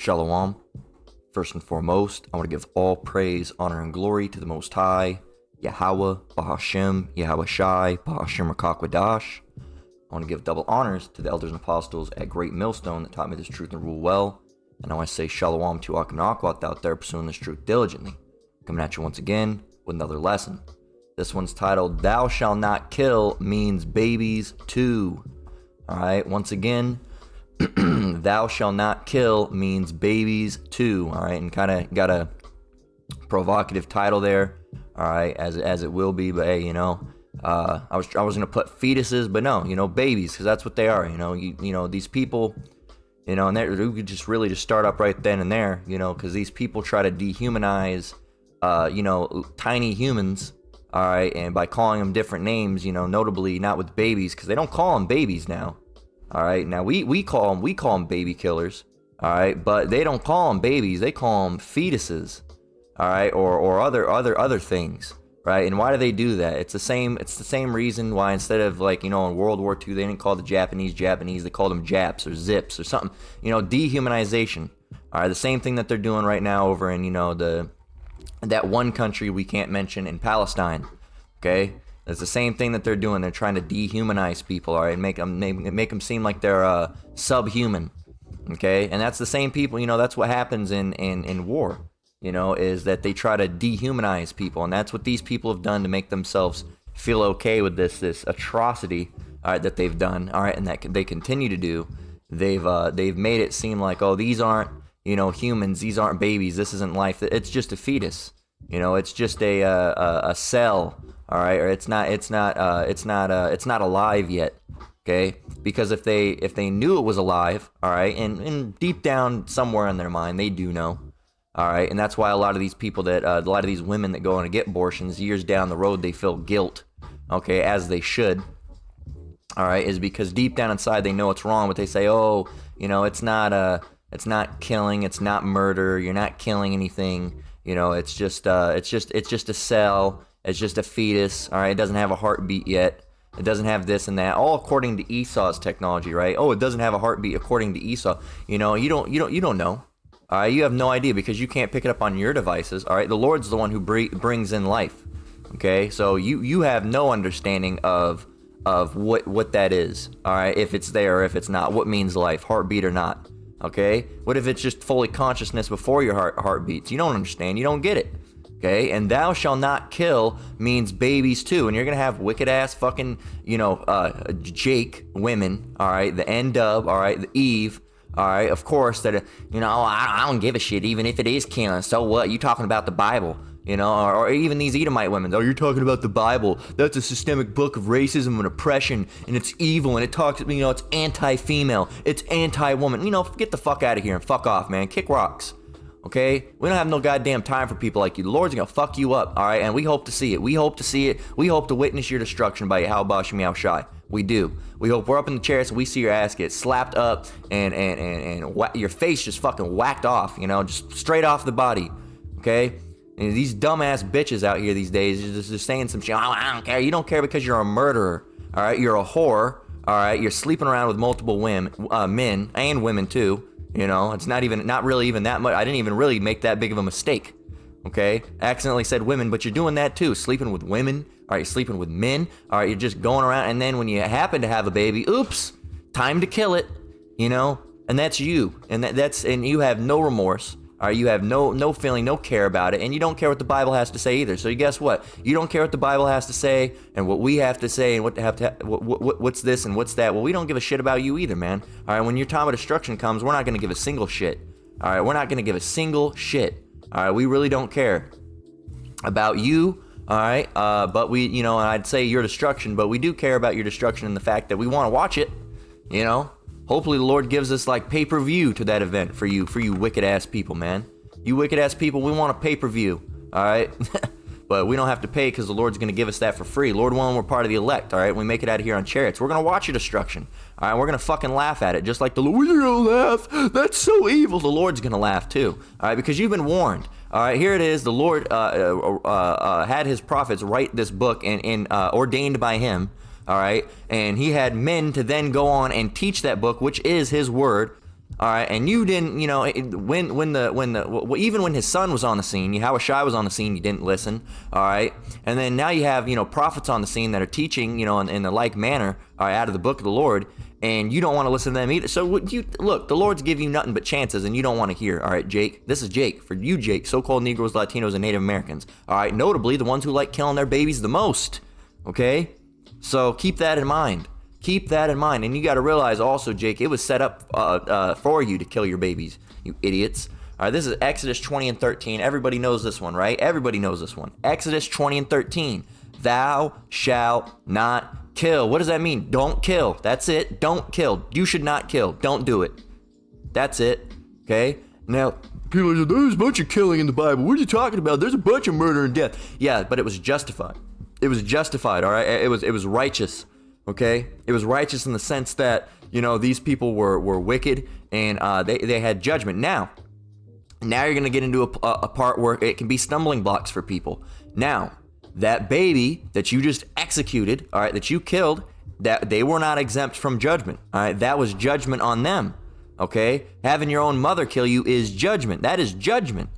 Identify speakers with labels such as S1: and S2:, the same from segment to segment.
S1: Shalom. First and foremost, I want to give all praise, honor, and glory to the Most High, Yahweh, Bahashem, Yahweh Shai, Bahashem Rakakwadash. I want to give double honors to the elders and apostles at Great Millstone that taught me this truth and rule well. And I want to say Shalom to Akim and Akwat out there pursuing this truth diligently. Coming at you once again with another lesson. This one's titled, Thou Shalt Not Kill means babies too. Alright, once again, thou shalt not kill means babies too. Alright, and kind of got a provocative title there. Alright, as it will be, but hey, you know, I was gonna put fetuses, but no, you know, babies, because that's what they are. You know, these people, you know, and we could just really just start up right then and there, you know, because these people try to dehumanize, you know, tiny humans. All right, and by calling them different names, you know, notably not with babies, because they don't call them babies now. All right, now we call them baby killers. All right, but they don't call them babies; they call them fetuses. All right, or other things. Right, and why do they do that? It's the same reason why instead of, like, you know, in World War II they didn't call the Japanese, they called them Japs or Zips or something. You know, dehumanization. All right, the same thing that they're doing right now over in, you know, that one country we can't mention in Palestine. Okay, it's the same thing that they're doing. They're trying to dehumanize people, all right, and make them seem like they're subhuman. Okay, and that's the same people. You know, that's what happens in war. You know, is that they try to dehumanize people, and that's what these people have done to make themselves feel okay with this atrocity, all right, that they've done, all right, and that they continue to do. They've made it seem like, oh, these aren't, you know, humans, these aren't babies, this isn't life, it's just a fetus, you know, it's just a cell, all right, or it's not alive yet, okay? Because if they knew it was alive, all right, and deep down somewhere in their mind they do know, all right, and that's why a lot of these people a lot of these women that go on to get abortions years down the road, they feel guilt, okay, as they should, all right, is because deep down inside they know it's wrong, but they say, oh, you know, it's not killing, it's not murder, you're not killing anything, you know, it's just a cell, it's just a fetus, all right, it doesn't have a heartbeat yet, it doesn't have this and that, all according to Esau's technology, right? Oh, it doesn't have a heartbeat according to Esau. You know, you don't know. All right, you have no idea because you can't pick it up on your devices. All right, the Lord's the one who brings in life. Okay, so you have no understanding of what that is. All right, if it's there or if it's not, what means life, heartbeat or not. Okay, what if it's just fully consciousness before your heart beats? You don't understand. You don't get it. Okay, and thou shalt not kill means babies too, and you're gonna have wicked ass fucking, you know, Jake women. All right, the N-dub. All right, the Eve. All right, of course, that, you know, I don't give a shit, even if it is killing. So what? You talking about the Bible, you know, or even these Edomite women. Oh, you're talking about the Bible. That's a systemic book of racism and oppression, and it's evil, and it talks, you know, it's anti-female, it's anti-woman. You know, get the fuck out of here and fuck off, man. Kick rocks. Okay? We don't have no goddamn time for people like you. The Lord's gonna fuck you up, all right? And we hope to see it. We hope to see it. We hope to witness your destruction by Yahweh Shem Yahweh Shai. We do. We hope we're up in the chairs and we see your ass get slapped up and your face just fucking whacked off, you know, just straight off the body, okay? And these dumbass bitches out here these days just saying some shit. Oh, I don't care. You don't care because you're a murderer, all right? You're a whore, all right? You're sleeping around with multiple men and women too, you know? It's not really even that much. I didn't even really make that big of a mistake, okay? I accidentally said women, but you're doing that too, sleeping with women. All right, you're sleeping with men. All right, you're just going around, and then when you happen to have a baby, oops, time to kill it, you know? And that's you, and and you have no remorse. All right, you have no feeling, no care about it, and you don't care what the Bible has to say either. So guess what? You don't care what the Bible has to say, and what we have to say, and what's this and what's that. Well, we don't give a shit about you either, man. All right, when your time of destruction comes, we're not gonna give a single shit. All right, we're not gonna give a single shit. All right, we really don't care about you. All right, but we, you know, and I'd say your destruction, but we do care about your destruction in the fact that we want to watch it, you know. Hopefully the Lord gives us like pay-per-view to that event for you wicked ass people, man. You wicked ass people, we want a pay-per-view, all right? But we don't have to pay because the Lord's going to give us that for free. Lord willing, we're part of the elect, all right? We make it out of here on chariots. We're going to watch your destruction, all right? We're going to fucking laugh at it, just like the Lord. We're going to laugh. That's so evil. The Lord's going to laugh too, all right? Because you've been warned. All right, here it is. The Lord had his prophets write this book and ordained by him, all right? And he had men to then go on and teach that book, which is his word, All right, and you didn't, even when his son was on the scene, Yahushua was on the scene, you didn't listen. All right, and then now you have, prophets on the scene that are teaching, in the like manner, all right, out of the book of the Lord, and you don't want to listen to them either. So look, the Lord's giving you nothing but chances, and you don't want to hear. All right, Jake, this is Jake for you, Jake, so-called Negroes, Latinos, and Native Americans. All right, notably the ones who like killing their babies the most. Okay, so keep that in mind. Keep that in mind. And you got to realize also, Jake, it was set up for you to kill your babies, you idiots. All right, this is Exodus 20 and 13. Everybody knows this one, right? Everybody knows this one. Exodus 20 and 13. Thou shalt not kill. What does that mean? Don't kill. That's it. Don't kill. You should not kill. Don't do it. That's it. Okay? Now, people say, there's a bunch of killing in the Bible. What are you talking about? There's a bunch of murder and death. Yeah, but it was justified. It was justified, all right? It was righteous. Okay, it was righteous in the sense that these people were wicked and they had judgment. Now you're gonna get into a part where it can be stumbling blocks for people. Now that baby that you just executed, all right, that you killed, that they were not exempt from judgment. All right, that was judgment on them. Okay, having your own mother kill you is judgment. That is judgment,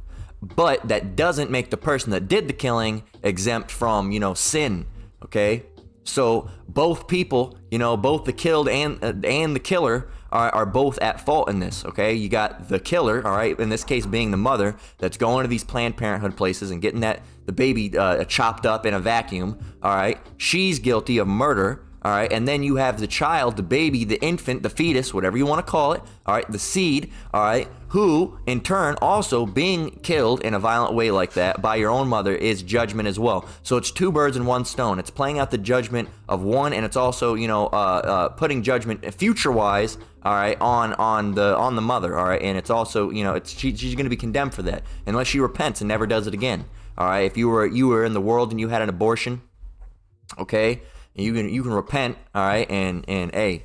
S1: but that doesn't make the person that did the killing exempt from sin. Okay. So both people, both the killed and the killer are both at fault in this, okay? You got the killer, all right, in this case being the mother, that's going to these Planned Parenthood places and getting the baby chopped up in a vacuum, all right? She's guilty of murder, all right? And then you have the child, the baby, the infant, the fetus, whatever you want to call it, all right? The seed, all right? Who, in turn, also being killed in a violent way like that by your own mother is judgment as well. So it's two birds in one stone. It's playing out the judgment of one, and it's also, putting judgment future-wise, all right, on the mother, all right. And it's also, she's going to be condemned for that unless she repents and never does it again, all right. If you were in the world and you had an abortion, okay, you can repent, all right, and hey,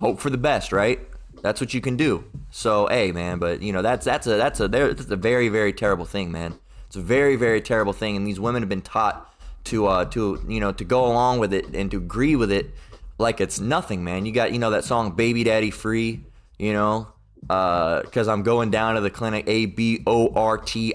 S1: hope for the best, right? That's what you can do. So, hey, man, but that's a very, very terrible thing, man. It's a very, very terrible thing, and these women have been taught to go along with it and to agree with it like it's nothing, man. You got that song "Baby Daddy Free," because I'm going down to the clinic, aborting,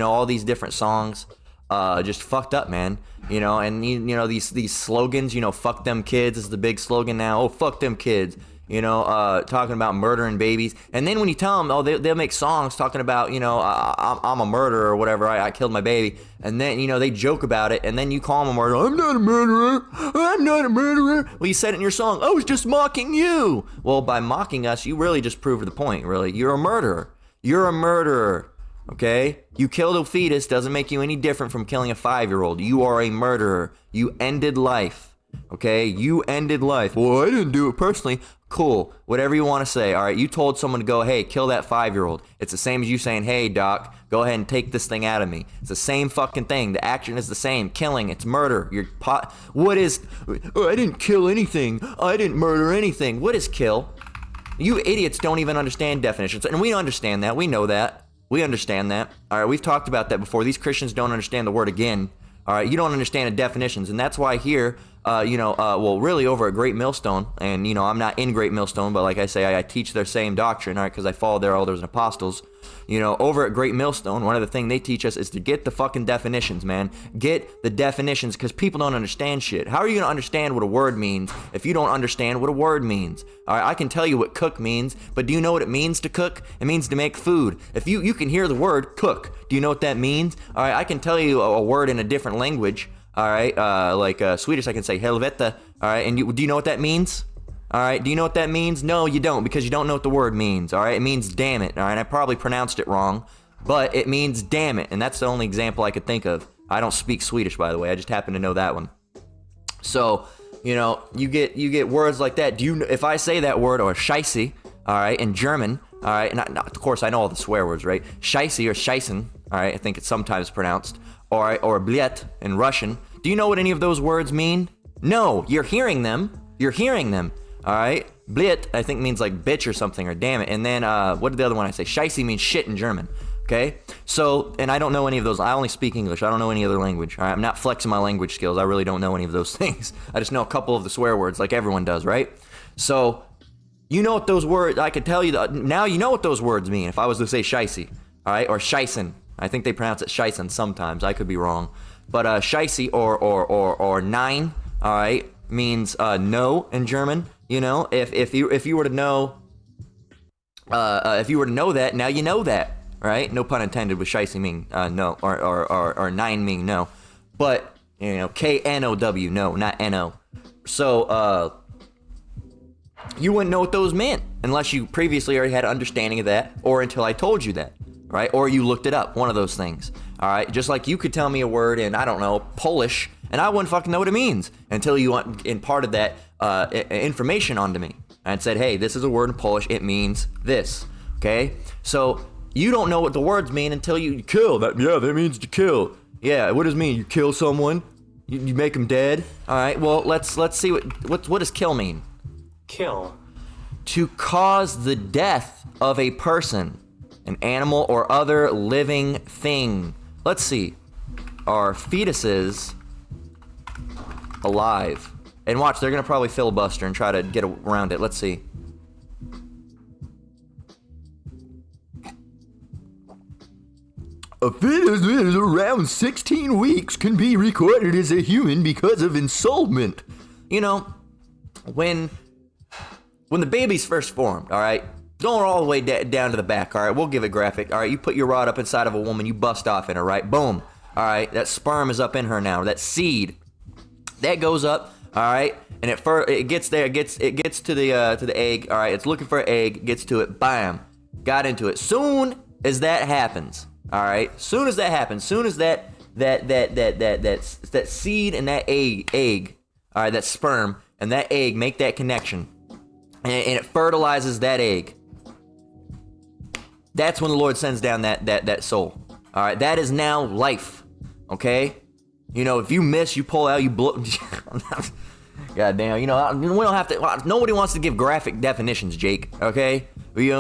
S1: all these different songs, just fucked up, man. And these slogans, fuck them kids is the big slogan now. Oh, fuck them kids. Talking about murdering babies. And then when you tell them, they'll make songs talking about, I'm a murderer or whatever, I killed my baby. And then, they joke about it. And then you call them a murderer. I'm not a murderer. I'm not a murderer. Well, you said it in your song. I was just mocking you. Well, by mocking us, you really just proved the point, really. You're a murderer. You're a murderer. Okay? You killed a fetus doesn't make you any different from killing a 5-year-old. You are a murderer. You ended life. Okay, you ended life. Well, I didn't do it personally. Cool, whatever you want to say. All right, you told someone to go, hey, kill that 5-year-old. It's the same as you saying, hey, doc, go ahead and take this thing out of me. It's the same fucking thing. The action is the same. Killing, it's murder. What is? Oh, I didn't kill anything. I didn't murder anything. What is kill? You idiots don't even understand definitions, and we understand that. We know that. We understand that. All right, we've talked about that before. These Christians don't understand the word again. All right, you don't understand the definitions, and that's why here, really over at Great Millstone, and I'm not in Great Millstone, but like I say, I teach their same doctrine, all right, because I follow their elders and apostles. Over at Great Millstone, one of the things they teach us is to get the fucking definitions, man. Get the definitions, because people don't understand shit. How are you going to understand what a word means if you don't understand what a word means? All right, I can tell you what cook means, but do you know what it means to cook? It means to make food. If you can hear the word cook, do you know what that means? All right, I can tell you a word in a different language. All right, like Swedish, I can say helvete. All right, and do you know what that means? All right, do you know what that means? No, you don't, because you don't know what the word means. All right, it means damn it. All right, I probably pronounced it wrong, but it means damn it, and that's the only example I could think of. I don't speak Swedish, by the way. I just happen to know that one. So, you get words like that. If I say that word, or scheisse, all right, in German, all right, and of course I know all the swear words, right? Scheisse or scheissen, all right, I think it's sometimes pronounced, or bliet in Russian. Do you know what any of those words mean? No, you're hearing them. You're hearing them. All right, Blit, I think means like bitch or something, or damn it. And then what did the other one I say? Scheisse means shit in German. Okay, so, and I don't know any of those. I only speak English. I don't know any other language. All right, I'm not flexing my language skills. I really don't know any of those things. I just know a couple of the swear words, like everyone does, right? So You know what those words, I could tell you, now you know what those words mean. If I was to say scheisse, all right, or scheisen, I think they pronounce it scheisen sometimes, I could be wrong. But scheisse or nein, all right, means no in German. You know, if you were to know, if you were to know that, now you know that, right? No pun intended with scheisse meaning no, or nein meaning no. But, you know, K-N-O-W, no, not N-O. So, you wouldn't know what those meant unless you previously already had an understanding of that, or until I told you that, right? Or you looked it up, one of those things, all right? Just like you could tell me a word in, I don't know, Polish, and I wouldn't fucking know what it means until you imparted that information onto me and said, hey, this is a word in Polish, it means this, okay? So you don't know what the words mean until you kill. That means to kill. Yeah, what does it mean? You kill someone? You make them dead? All right, well, let's see what does kill mean?
S2: Kill.
S1: To cause the death of a person, an animal, or other living thing. Let's see. Are fetuses alive? And watch, they're gonna probably filibuster and try to get around it. Let's see. A fetus that is around 16 weeks can be recorded as a human because of ensoulment. You know, when the baby's first formed, all right, going all the way down to the back, all right, we'll give it graphic, all right, you put your rod up inside of a woman, you bust off in her, right, boom, all right, that sperm is up in her now, that seed, that goes up, all right, and it gets there, it gets to the egg, all right, it's looking for an egg, gets to it, bam, got into it. Soon as that happens, all right, soon as that seed and that egg, all right, that sperm and that egg make that connection, and it fertilizes that egg. That's when the Lord sends down that soul. All right, that is now life. Okay, you know, if you miss, you pull out, you blow. God damn, you know, we don't have to. Nobody wants to give graphic definitions, Jake. Okay, you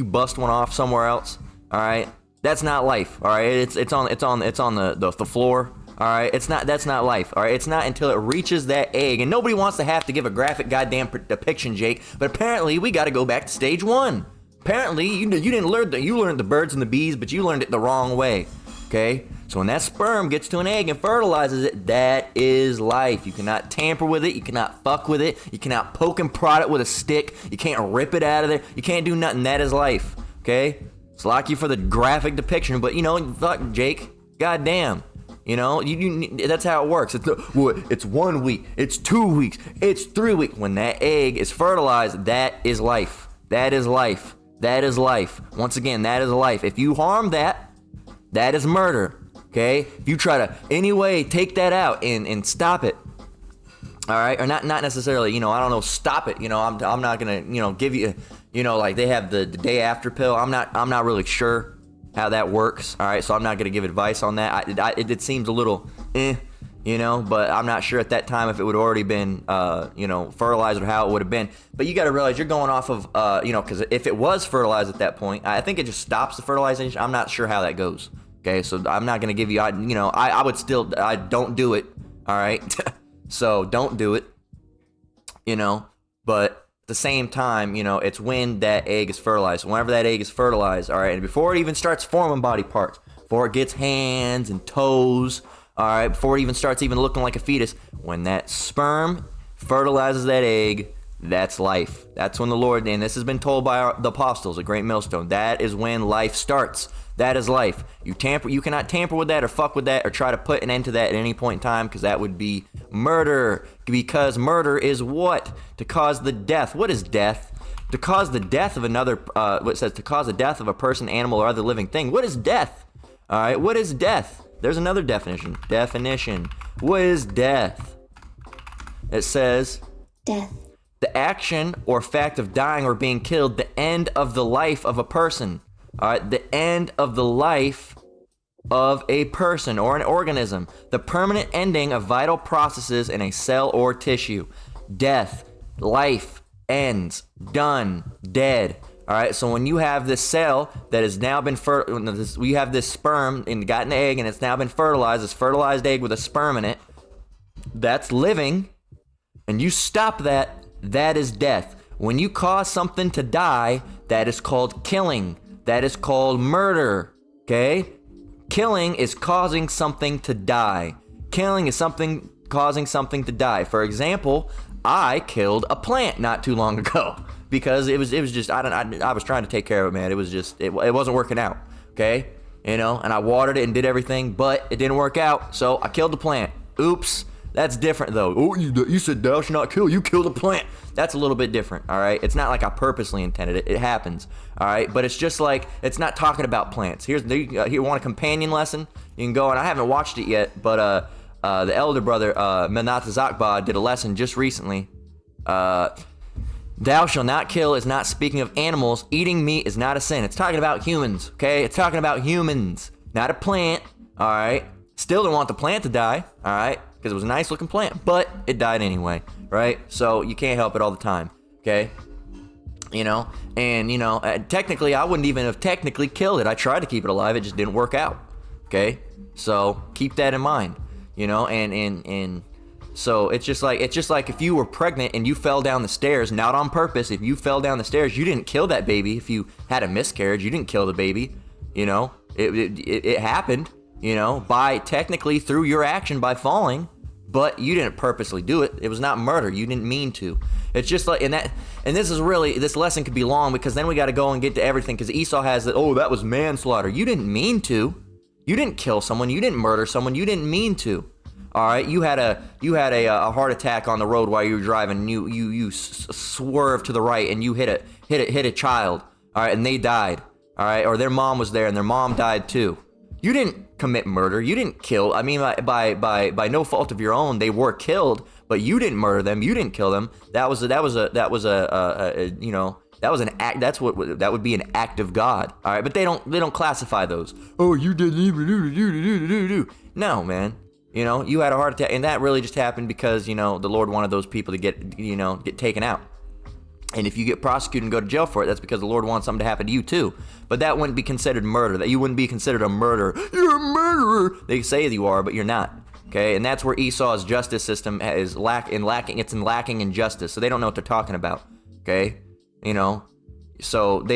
S1: bust one off somewhere else. All right, that's not life. All right, it's on the floor. All right, that's not life. All right, it's not until it reaches that egg, and nobody wants to have to give a graphic goddamn depiction, Jake. But apparently, we got to go back to stage one. Apparently, you didn't learn you learned the birds and the bees, but you learned it the wrong way. Okay, so when that sperm gets to an egg and fertilizes it, that is life. You cannot tamper with it. You cannot fuck with it. You cannot poke and prod it with a stick. You can't rip it out of there. You can't do nothing. That is life. Okay, it's like you for the graphic depiction, but you know, fuck, Jake. Goddamn. You know, that's how it works. It's 1 week, it's 2 weeks, it's 3 weeks. When that egg is fertilized, that is life. That is life. That is life. Once again, that is life. If you harm that, that is murder. Okay? If you try to anyway take that out and stop it, all right, or not necessarily, you know, I don't know, stop it. You know, I'm not gonna, you know, give you, you know, like they have the day after pill. I'm not really sure how that works, all right, so I'm not going to give advice on that. It seems a little you know, but I'm not sure at that time if it would already been, you know, fertilized or how it would have been. But you got to realize you're going off of, you know, because if it was fertilized at that point, I think it just stops the fertilization. I'm not sure how that goes, okay, so I'm not going to give you, you know, I would still, I don't do it, all right, so don't do it, you know, but at the same time, you know, it's when that egg is fertilized. Whenever that egg is fertilized, all right, and before it even starts forming body parts, before it gets hands and toes, all right, before it even starts even looking like a fetus, when that sperm fertilizes that egg, that's life. That's when the Lord, and this has been told by the apostles, a great millstone, that is when life starts. That is life. You cannot tamper with that or fuck with that or try to put an end to that at any point in time, because that would be murder. Because murder is what? To cause the death. What is death? To cause the death of another, what says to cause the death of a person, animal, or other living thing. What is death? All right, what is death? There's another definition. Definition. What is death? It says,
S3: death.
S1: The action or fact of dying or being killed, the end of the life of a person. All right, the end of the life of a person or an organism. The permanent ending of vital processes in a cell or tissue. Death, life, ends, done, dead. All right, so when you have this cell that has now been we have this sperm and got an egg and it's now been fertilized, this fertilized egg with a sperm in it, that's living, and you stop that, that is death. When you cause something to die, that is called killing. That is called murder, okay? Killing is causing something to die. Killing is causing something to die. For example, I killed a plant not too long ago because it was just I was trying to take care of it, man. It was just it wasn't working out, okay? And I watered it and did everything, but it didn't work out, so I killed the plant. Oops. That's different though. Oh, you said thou shalt not kill. You killed a plant. That's a little bit different, all right? It's not like I purposely intended it. It happens, all right? But it's just like, it's not talking about plants. Here, you want a companion lesson? You can go, and I haven't watched it yet, but the elder brother, Menat Zakba, did a lesson just recently. Thou shalt not kill is not speaking of animals. Eating meat is not a sin. It's talking about humans, okay? It's talking about humans, not a plant, all right? Still don't want the plant to die, all right? Because it was a nice looking plant, but it died anyway, right? So you can't help it all the time, okay? Technically, I wouldn't even have technically killed it. I tried to keep it alive, it just didn't work out, okay? So keep that in mind, and so it's just like if you were pregnant and you fell down the stairs, not on purpose. If you fell down the stairs, you didn't kill that baby. If you had a miscarriage, you didn't kill the baby, it happened. By technically through your action by falling, but you didn't purposely do it. It was not murder. You didn't mean to. It's just like, and this lesson could be long because then we got to go and get to everything because Esau has that, oh, that was manslaughter. You didn't mean to. You didn't kill someone. You didn't murder someone. You didn't mean to. All right. You had a heart attack on the road while you were driving. You swerved to the right and you hit a child. All right. And they died. All right. Or their mom was there and their mom died too. You didn't commit murder. You didn't kill. I mean, by no fault of your own, they were killed, but you didn't murder them. You didn't kill them. That was an act. That would be an act of God. All right, but they don't classify those. Oh, you didn't even do. No, man. You had a heart attack, and that really just happened because the Lord wanted those people to get taken out. And if you get prosecuted and go to jail for it, that's because the Lord wants something to happen to you too. But that wouldn't be considered murder. That you wouldn't be considered a murderer. You're a murderer. They say you are, but you're not. Okay, and that's where Esau's justice system is lacking. It's lacking in justice. So they don't know what they're talking about. Okay, so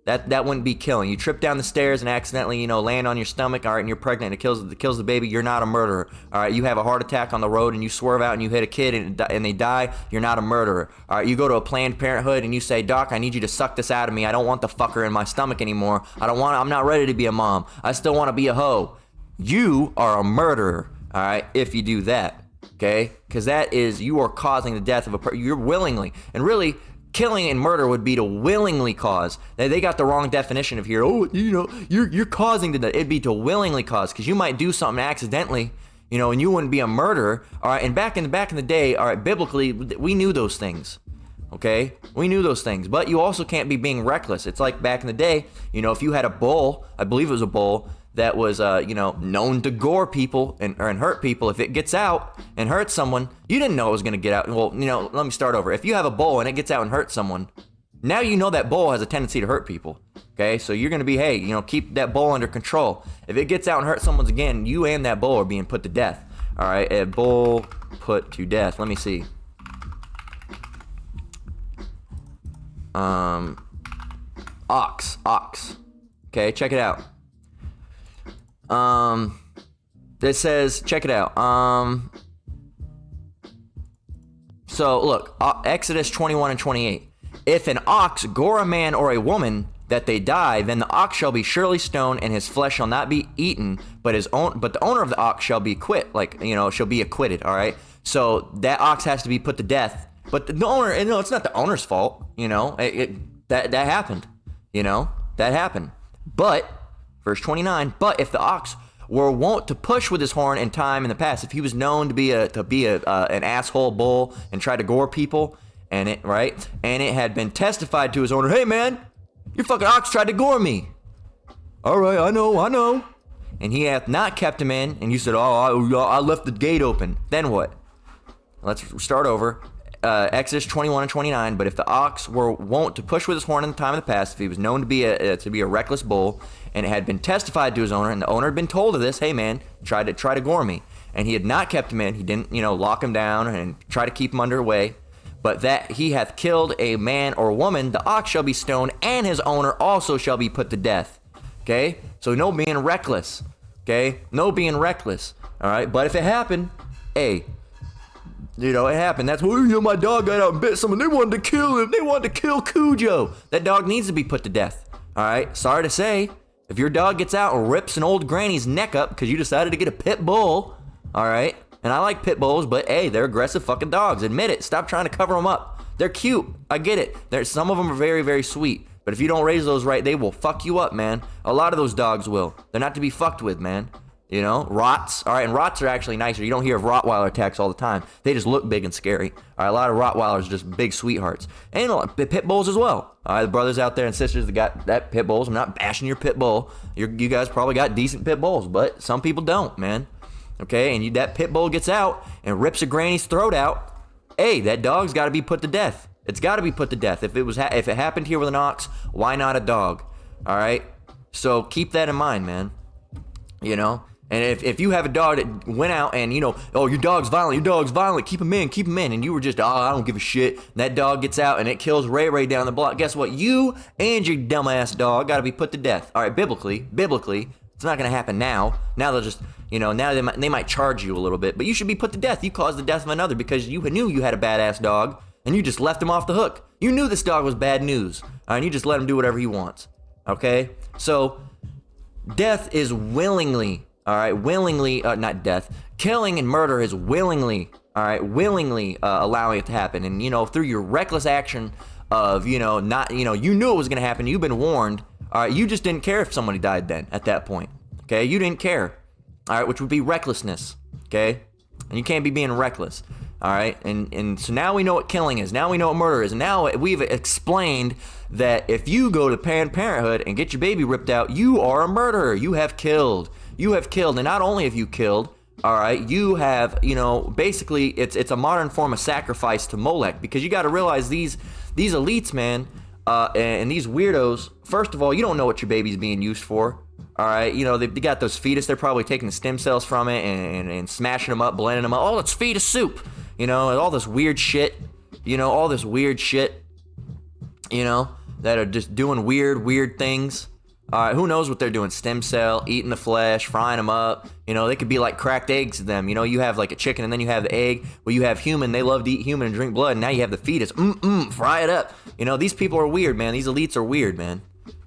S1: that wouldn't be killing. You trip down the stairs and accidentally land on your stomach. All right, and you're pregnant and it kills the baby. You're not a murderer. All right, you have a heart attack on the road and you swerve out and you hit a kid and they die. You're not a murderer. All right, you go to a Planned Parenthood and you say, Doc, I need you to suck this out of me. I don't want the fucker in my stomach anymore. I'm not ready to be a mom. I still want to be a hoe. You are a murderer. All right, if you do that, okay, because you are causing the death of a person. You're willingly, and really. Killing and murder would be to willingly cause. They got the wrong definition of here. Oh, you're causing the death. It'd be to willingly cause, because you might do something accidentally, and you wouldn't be a murderer. All right, and back in the day, all right, biblically, we knew those things. Okay, we knew those things, but you also can't be being reckless. It's like back in the day, if you had a bull, I believe it was a bull that was, known to gore people and hurt people. If it gets out and hurts someone, you didn't know it was going to get out. Well, let me start over. If you have a bull and it gets out and hurts someone, now that bull has a tendency to hurt people. Okay, so you're going to be, hey, keep that bull under control. If it gets out and hurts someone again, you and that bull are being put to death. All right, a bull put to death. Let me see. Ox. Okay, check it out. It says, check it out. So look, Exodus 21 and 28. If an ox gore a man or a woman that they die, then the ox shall be surely stoned, and his flesh shall not be eaten, but the owner of the ox shall be shall be acquitted. All right. So that ox has to be put to death. But the owner, it's not the owner's fault. That happened. That happened. But verse 29. But if the ox were wont to push with his horn in time in the past, if he was known to be an asshole bull and try to gore people, and it had been testified to his owner, hey man, your fucking ox tried to gore me. All right, I know. And he hath not kept him in, and you said, I left the gate open. Then what? Let's start over. Exodus 21 and 29. But if the ox were wont to push with his horn in the time of the past, if he was known to be a reckless bull, and it had been testified to his owner, and the owner had been told of this, hey man, try to gore me, and he had not kept him in, he didn't lock him down and try to keep him under way, but that he hath killed a man or woman, the ox shall be stoned, and his owner also shall be put to death. Okay? So no being reckless. Okay? No being reckless. All right? But if it happened, hey, you know, it happened. That's why, my dog got out and bit someone. They wanted to kill him. They wanted to kill Cujo. That dog needs to be put to death. All right? Sorry to say, if your dog gets out and rips an old granny's neck up because you decided to get a pit bull, all right? And I like pit bulls, but hey, they're aggressive fucking dogs. Admit it. Stop trying to cover them up. They're cute. I get it. Some of them are very, very sweet. But if you don't raise those right, they will fuck you up, man. A lot of those dogs will. They're not to be fucked with, man. You know, rots. All right, and rots are actually nicer. You don't hear of Rottweiler attacks all the time. They just look big and scary. All right, a lot of Rottweilers are just big sweethearts. And a lot of pit bulls as well. All right, the brothers out there and sisters that got that pit bulls. I'm not bashing your pit bull. You guys probably got decent pit bulls, but some people don't, man. Okay, and that pit bull gets out and rips a granny's throat out. Hey, that dog's got to be put to death. It's got to be put to death. If it happened here with an ox, why not a dog? All right, so keep that in mind, man. You know. And if you have a dog that went out and, you know, oh, your dog's violent, keep him in, and you were just, oh, I don't give a shit, and that dog gets out and it kills Ray down the block, guess what? You and your dumbass dog gotta be put to death. All right, biblically, it's not gonna happen now. Now they'll just, you know, now they might charge you a little bit, but you should be put to death. You caused the death of another because you knew you had a badass dog, and you just left him off the hook. You knew this dog was bad news, and you just let him do whatever he wants, okay? So, death is willingly... All right, willingly, not death. Killing and murder is willingly, all right, allowing it to happen. And, you know, through your reckless action of, you know, not, you know, you knew it was going to happen. You've been warned. All right, you just didn't care if somebody died then at that point. Okay, you didn't care. All right, which would be recklessness. Okay, and you can't be being reckless. All right, and so now we know what killing is. Now we know what murder is. And now we've explained that if you go to Planned Parenthood and get your baby ripped out, you are a murderer. You have killed. You have killed, and not only have you killed, all right, you have, you know, basically it's a modern form of sacrifice to Molech, because you got to realize these elites, man, and these weirdos. First of all, you don't know what your baby's being used for. All right, you know, they got those fetus. They're probably taking the stem cells from it and smashing them up, blending them up. Oh, it's fetus soup. You know, all this weird shit. You know, all this weird shit. You know, that are just doing weird things. All right, who knows what they're doing? Stem cell, eating the flesh, frying them up. You know, they could be like cracked eggs to them. You know, you have like a chicken and then you have the egg. Well, you have human. They love to eat human and drink blood. And now you have the fetus. Fry it up. You know, these people are weird, man. These elites are weird, man.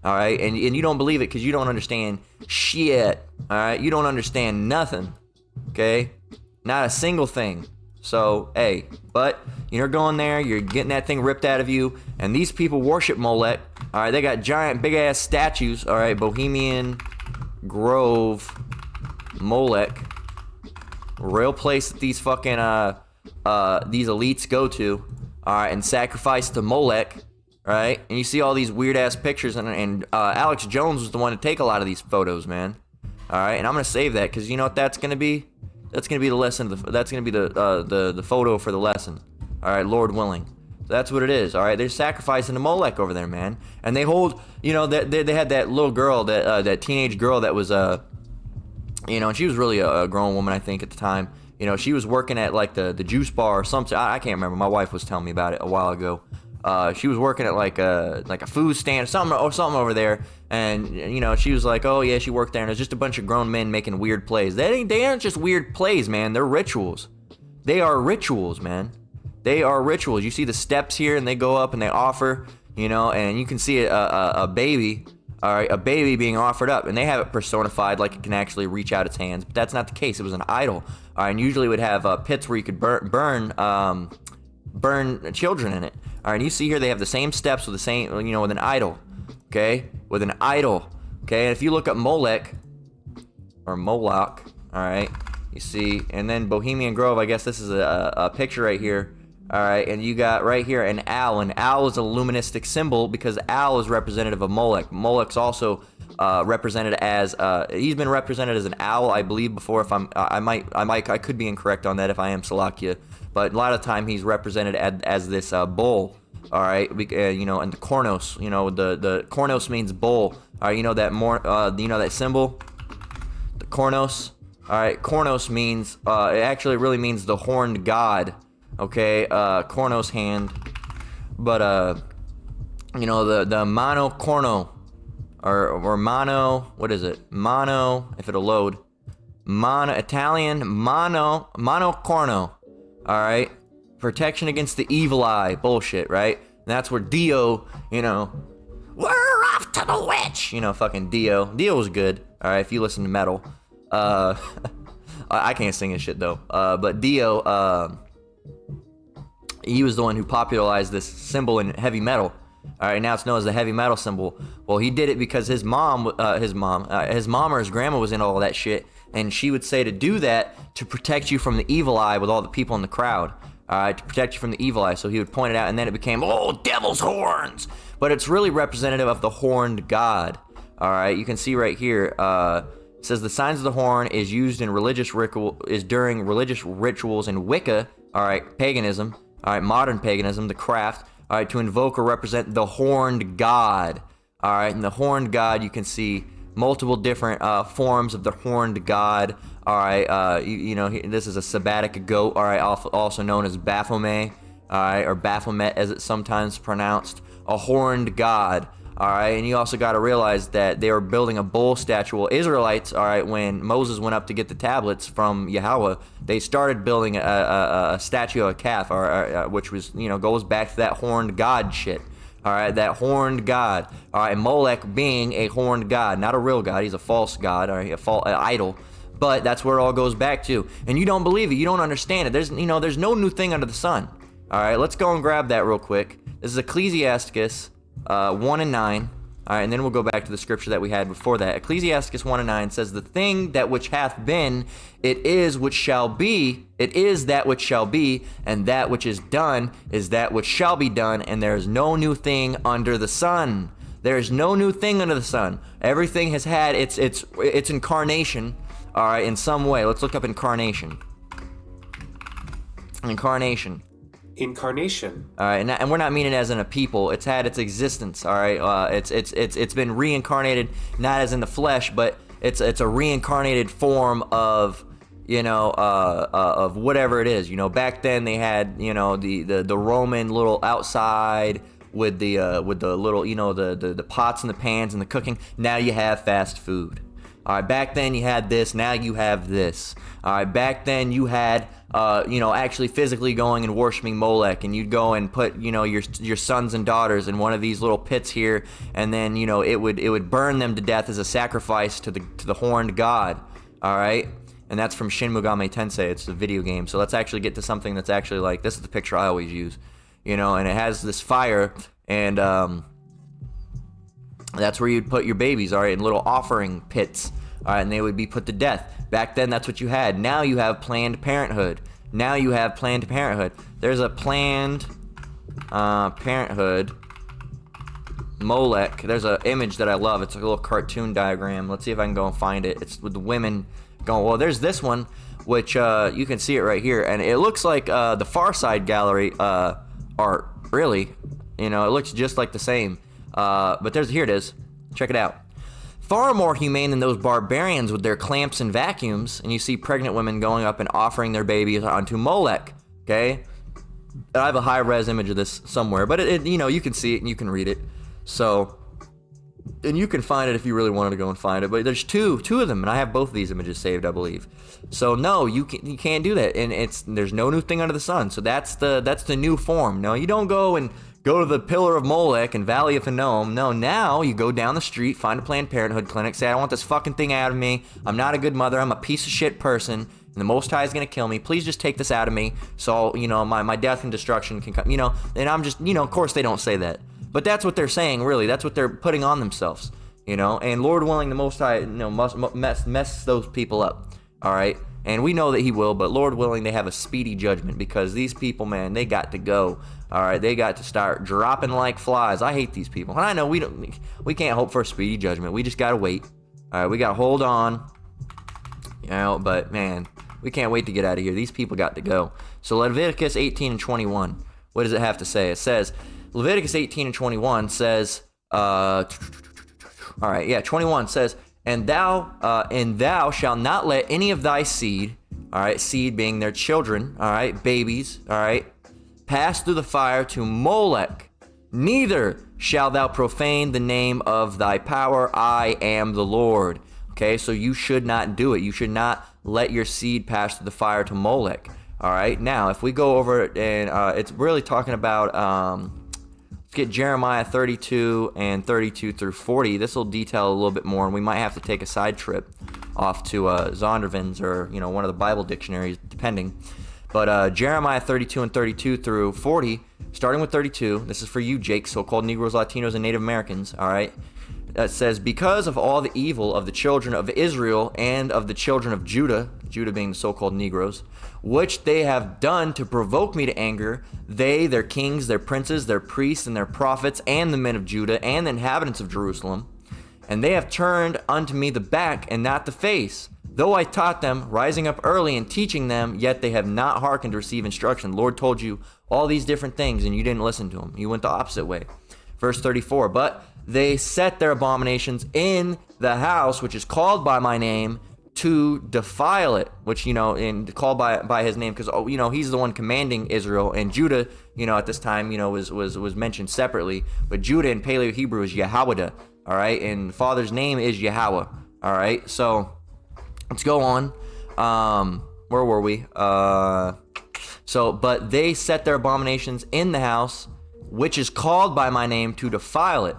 S1: All right, and you don't believe it because you don't understand shit. All right, you don't understand nothing. Okay, not a single thing. So, hey, but you're going there, you're getting that thing ripped out of you, and these people worship Molech. All right, they got giant, big-ass statues. All right, Bohemian Grove Molech, real place that these fucking these elites go to. All right, and sacrifice to Molech. Right, and you see all these weird-ass pictures, and Alex Jones was the one to take a lot of these photos, man. All right, and I'm gonna save that because you know what that's gonna be. That's gonna be the lesson. That's gonna be the photo for the lesson. All right, Lord willing. So that's what it is. All right, they're sacrificing to Molech over there, man. And they hold, you know, they had that little girl, that teenage girl that was you know, and she was really a grown woman, I think, at the time. You know, she was working at like the juice bar or something. I can't remember. My wife was telling me about it a while ago. She was working at like a food stand or something over there, and you know, she was like, oh yeah, she worked there, and there's just a bunch of grown men making weird plays. They aren't just weird plays, man. They're rituals. They are rituals, man. They are rituals. You see the steps here, and they go up and they offer, you know, and you can see a baby, all right, a baby being offered up, and they have it personified like it can actually reach out its hands, but that's not the case. It was an idol, all right, and usually it would have pits where you could burn children in it. All right, and you see here they have the same steps with the same, you know, with an idol, okay? With an idol, okay? And if you look up Molech, or Moloch, all right, you see, and then Bohemian Grove, I guess this is a picture right here, all right? And you got right here an owl, and owl is a luministic symbol because owl is representative of Molech. Molech's also represented as, he's been represented as an owl, I believe, before. If I could be incorrect on that if I am, Salakia. But a lot of time he's represented as this bull, all right, you know, and the Kornos, you know, the Kornos means bull, all right, you know that you know that symbol, the Kornos, all right, Kornos means, it actually really means the horned god, okay, corno's hand. But you know, the mono corno, or mono, what is it? Mono, if it'll load. Mono, Italian, mono corno. Alright? Protection against the evil eye. Bullshit, right? And that's where Dio, you know, we're off to the witch. You know, fucking Dio. Dio was good. Alright, if you listen to metal. I can't sing his shit though. But Dio, he was the one who popularized this symbol in heavy metal. All right, now it's known as the heavy metal symbol. Well, he did it because his mom or his grandma was in all that shit, and she would say to do that to protect you from the evil eye with all the people in the crowd. All right, to protect you from the evil eye. So he would point it out, and then it became, oh, devil's horns. But it's really representative of the horned god. All right, you can see right here. It says the signs of the horn is used in during religious rituals in Wicca. All right, paganism. All right, modern paganism, the craft. All right, to invoke or represent the horned god. All right, and the horned god, you can see multiple different forms of the horned god. All right, you know, this is a sabbatic goat. All right, also known as Baphomet. All right, or Baphomet as it's sometimes pronounced. A horned god. All right, and you also got to realize that they were building a bull statue. Well, Israelites, all right, when Moses went up to get the tablets from Yahweh, they started building a statue of a calf, which was, you know, goes back to that horned god shit. All right, that horned god. All right, Molech being a horned god, not a real god. He's a false god, or an idol. But that's where it all goes back to. And you don't believe it. You don't understand it. There's no new thing under the sun. All right, let's go and grab that real quick. This is Ecclesiasticus 1 and 9. All right, and then we'll go back to the scripture that we had before that. Ecclesiasticus 1 and 9 says, the thing that which hath been, it is which shall be, it is that which shall be, and that which is done is that which shall be done, and there is no new thing under the sun. There is no new thing under the sun. Everything has had its incarnation, all right, in some way. Let's look up incarnation. Incarnation. All right, and we're not meaning as in a people. It's had its existence. All right, it's been reincarnated, not as in the flesh, but it's a reincarnated form of, you know, of whatever it is. You know, back then they had, you know, the Roman little outside with the little, you know, the pots and the pans and the cooking. Now you have fast food. All right, back then you had this, now you have this. All right, back then you had, you know, actually physically going and worshiping Molech, and you'd go and put, you know, your sons and daughters in one of these little pits here, and then, you know, it would burn them to death as a sacrifice to the horned god. All right, and that's from Shin Megami Tensei. It's a video game. So let's actually get to something that's actually like, this is the picture I always use, you know, and it has this fire, and that's where you'd put your babies, all right, in little offering pits, all right, and they would be put to death. Back then, that's what you had. Now you have Planned Parenthood. Now you have Planned Parenthood. There's a Planned Parenthood Molech. There's an image that I love. It's a little cartoon diagram. Let's see if I can go and find it. It's with the women going, well, there's this one, which you can see it right here, and it looks like the Far Side Gallery art, really. You know, it looks just like the same. But here it is. Check it out. Far more humane than those barbarians with their clamps and vacuums. And you see pregnant women going up and offering their babies onto Molech. Okay? I have a high-res image of this somewhere, but it you know, you can see it and you can read it. So, and you can find it if you really wanted to go and find it. But there's two of them, and I have both of these images saved, I believe. So no, you can't do that, and there's no new thing under the sun. So that's the new form. No, you don't go to the Pillar of Molech and Valley of Hinnom. No, now you go down the street, find a Planned Parenthood clinic, say, I want this fucking thing out of me. I'm not a good mother. I'm a piece of shit person, and the Most High is going to kill me. Please just take this out of me so, you know, my death and destruction can come, you know. And I'm just, you know, of course they don't say that. But that's what they're saying, really. That's what they're putting on themselves, you know. And Lord willing, the Most High, you know, must mess those people up, all right? And we know that he will, but Lord willing, they have a speedy judgment, because these people, man, they got to go. All right, they got to start dropping like flies. I hate these people. And I know we can't hope for a speedy judgment. We just got to wait. All right, we got to hold on. You know, but man, we can't wait to get out of here. These people got to go. So Leviticus 18 and 21, what does it have to say? It says, Leviticus 18 and 21 says, all right, yeah, 21 says, and thou shalt not let any of thy seed all right, seed being their children, all right, babies, all right, pass through the fire to Molech. Neither shalt thou profane the name of thy power. I am the Lord. Okay, so you should not do it. You should not let your seed pass through the fire to Molech. All right, now if we go over it, and it's really talking about, let's get Jeremiah 32 and 32 through 40. This will detail a little bit more, and we might have to take a side trip off to Zondervan's or one of the Bible dictionaries, depending. But Jeremiah 32 and 32 through 40, starting with 32, this is for you, Jake, so-called Negroes, Latinos, and Native Americans, all right? It says, because of all the evil of the children of Israel and of the children of Judah, Judah being the so-called Negroes, which they have done to provoke me to anger, they, their kings, their princes, their priests, and their prophets, and the men of Judah, and the inhabitants of Jerusalem, and they have turned unto me the back and not the face. Though I taught them, rising up early and teaching them, yet they have not hearkened to receive instruction. The Lord told you all these different things, and you didn't listen to him. You went the opposite way. Verse 34, but they set their abominations in the house, which is called by my name, to defile it, which, and called by his name, because, he's the one commanding Israel, and Judah, at this time, was mentioned separately, but Judah in Paleo-Hebrew is Yahweh, all right, and the Father's name is Yahweh, all right, so let's go on. Where were we? But they set their abominations in the house, which is called by my name, to defile it.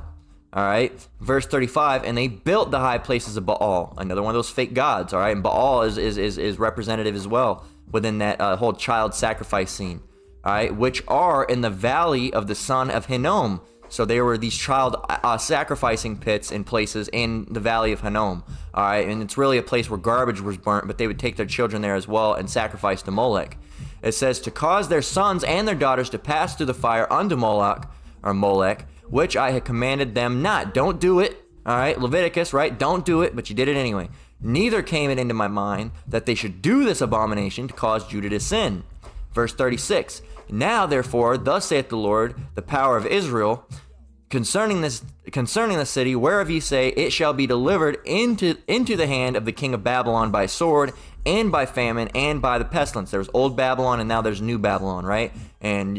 S1: All right. Verse 35, and they built the high places of Baal, another one of those fake gods. All right. And Baal is representative as well within that whole child sacrifice scene. All right. Which are in the valley of the son of Hinnom. So there were these child sacrificing pits in places in the valley of Hinnom. All right. And it's really a place where garbage was burnt, but they would take their children there as well and sacrifice to Molech. It says, to cause their sons and their daughters to pass through the fire unto Moloch, or Molech, which I had commanded them not. Don't do it. All right. Leviticus, right? Don't do it, but you did it anyway. Neither came it into my mind that they should do this abomination to cause Judah to sin. Verse 36. Now, therefore, thus saith the Lord, the power of Israel, concerning the city, whereof ye say, it shall be delivered into the hand of the king of Babylon by sword, and by famine, and by the pestilence. There's old Babylon, and now there's new Babylon, right? And,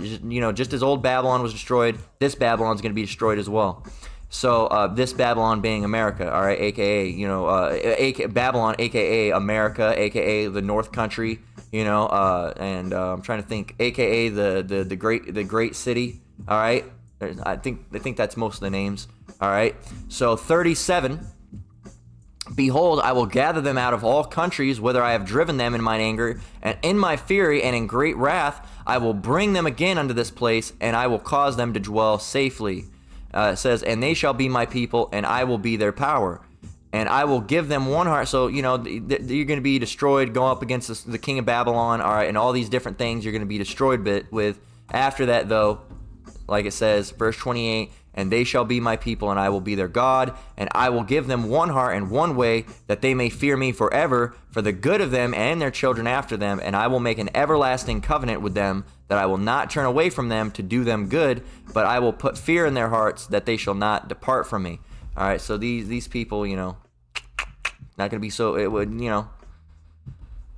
S1: just as old Babylon was destroyed, this Babylon's going to be destroyed as well. So, this Babylon being America, all right, a.k.a., Babylon, a.k.a. America, a.k.a. the North Country, and I'm trying to think, a.k.a. the great city, all right? I think that's most of the names, all right? So, 37... Behold, I will gather them out of all countries, whither I have driven them in mine anger, and in my fury and in great wrath, I will bring them again unto this place, and I will cause them to dwell safely. It says, and they shall be my people, and I will be their power. And I will give them one heart. So, you're going to be destroyed, go up against the king of Babylon, all right, and all these different things you're going to be destroyed with. After that, though, like it says, verse 28, and they shall be my people, and I will be their God, and I will give them one heart and one way, that they may fear me forever, for the good of them and their children after them, and I will make an everlasting covenant with them, that I will not turn away from them to do them good, but I will put fear in their hearts, that they shall not depart from me. All right, so these people, not going to be so, it would,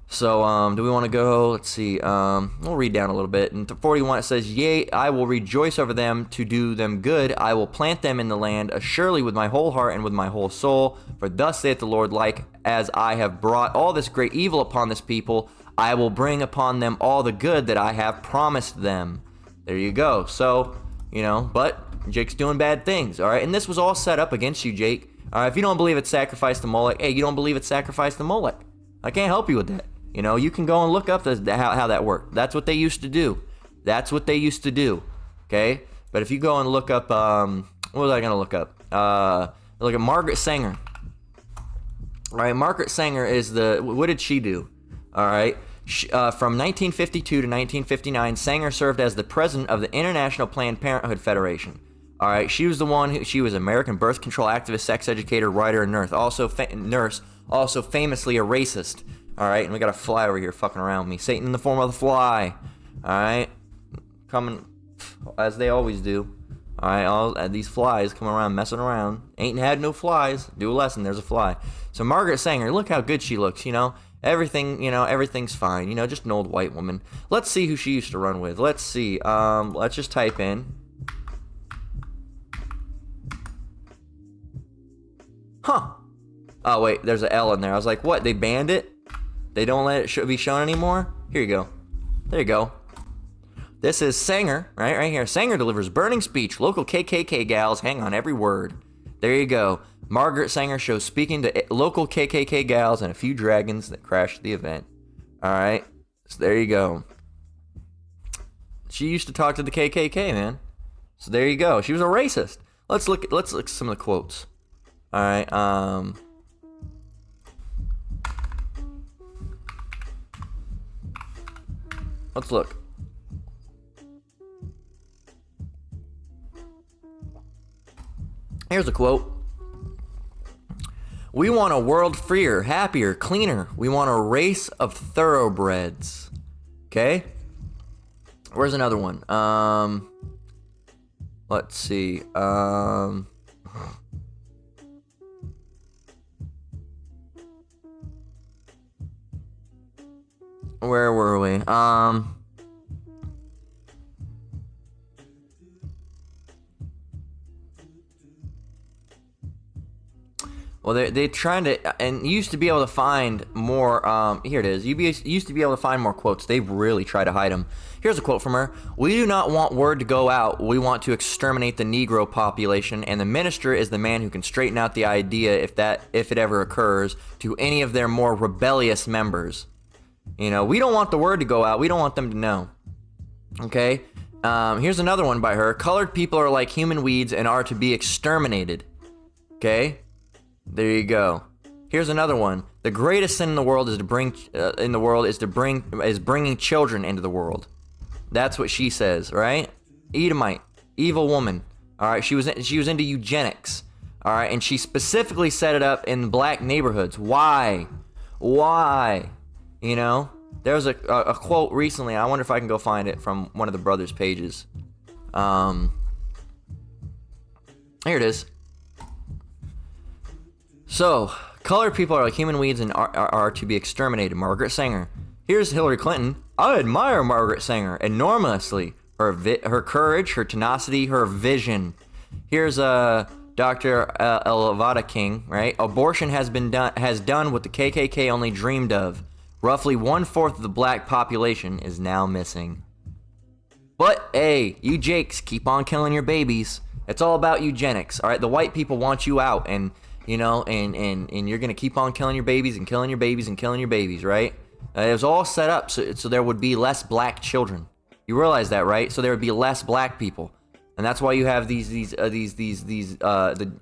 S1: So, do we want to go? Let's see. We'll read down a little bit. In 41, it says, yea, I will rejoice over them to do them good. I will plant them in the land, assuredly with my whole heart and with my whole soul. For thus saith the Lord, like as I have brought all this great evil upon this people, I will bring upon them all the good that I have promised them. There you go. So, but Jake's doing bad things, all right? And this was all set up against you, Jake. All right, if you don't believe it's sacrificed to Molech, hey, you don't believe it's sacrificed to Molech. I can't help you with that. You can go and look up how that worked. That's what they used to do. Okay? But if you go and look up, what was I going to look up? Look at Margaret Sanger. All right, Margaret Sanger is what did she do? All right. From 1952 to 1959, Sanger served as the president of the International Planned Parenthood Federation. All right, she was the one she was American birth control activist, sex educator, writer, and nurse. Also famously a racist. All right, and we got a fly over here fucking around me. Satan in the form of the fly. All right, coming as they always do. All right, all these flies come around messing around. Ain't had no flies. Do a lesson. There's a fly. So Margaret Sanger, look how good she looks. Everything, everything's fine. Just an old white woman. Let's see who she used to run with. Let's see. Let's just type in. Huh. Oh, wait, there's an L in there. I was like, what? They banned it? They don't let it be shown anymore? Here you go. There you go. This is Sanger, right here. Sanger delivers burning speech. Local KKK gals hang on every word. There you go. Margaret Sanger shows speaking to local KKK gals and a few dragons that crashed the event. All right. So there you go. She used to talk to the KKK, man. So there you go. She was a racist. Let's look at some of the quotes. All right. Let's look. Here's a quote. We want a world freer, happier, cleaner. We want a race of thoroughbreds. Okay? Where's another one? Let's see. Where were we? Well, they're trying to, and you used to be able to find more, here it is. You used to be able to find more quotes. They really try to hide them. Here's a quote from her. We do not want word to go out. We want to exterminate the Negro population, and the minister is the man who can straighten out the idea, if it ever occurs, to any of their more rebellious members. We don't want the word to go out. We don't want them to know. Okay? Here's another one by her. Colored people are like human weeds and are to be exterminated. Okay? There you go. Here's another one. The greatest sin in the world is bringing children into the world. That's what she says, right? Edomite, evil woman. All right, she was into eugenics. All right, and she specifically set it up in black neighborhoods. Why? There was a quote recently. I wonder if I can go find it from one of the brothers' pages. Here it is. So, colored people are like human weeds and are to be exterminated. Margaret Sanger. Here's Hillary Clinton. I admire Margaret Sanger enormously. Her courage, her tenacity, her vision. Here's Dr. Elvada King, right? Abortion has done what the KKK only dreamed of. Roughly 1/4 of the black population is now missing. But hey, you Jakes, keep on killing your babies. It's all about eugenics. All right, the white people want you out, and and you're gonna keep on killing your babies and killing your babies and killing your babies, right? It was all set up so there would be less black children. You realize that, right? So there would be less black people, and that's why you have the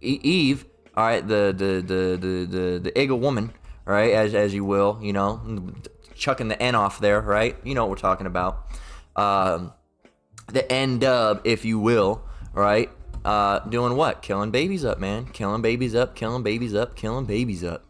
S1: Eve, all right, the Eagle woman, all right, as you will, chucking the N off there, right? You know what we're talking about, the N dub, if you will, right? Doing what? Killing babies up, man. Killing babies up, killing babies up, killing babies up.